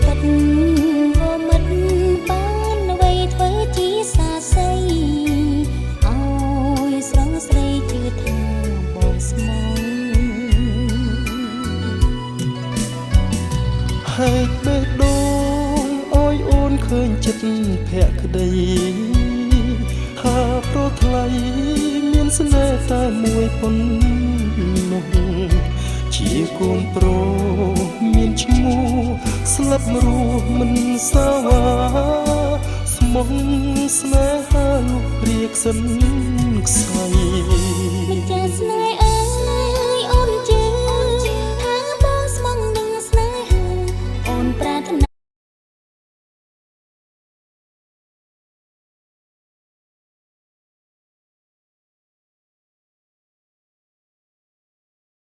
ពិតក៏មិនបានអ្វីធ្វើជាសាស័យឲ្យស្រងស្រីជឿថាបងស្មងហេតុបេះដូងអើយអូនឃើញចិត្តភក្តីថាប្រថ្លៃមានស្នេហ៍តែមួយប៉ុណ្ណោះជាកូនប្រុសមានឈ្មោះស្លាប់រស់មិនសាវាស្មងស្នេហាលោកព្រាកសិនខ្សែ មិនចាស្នេ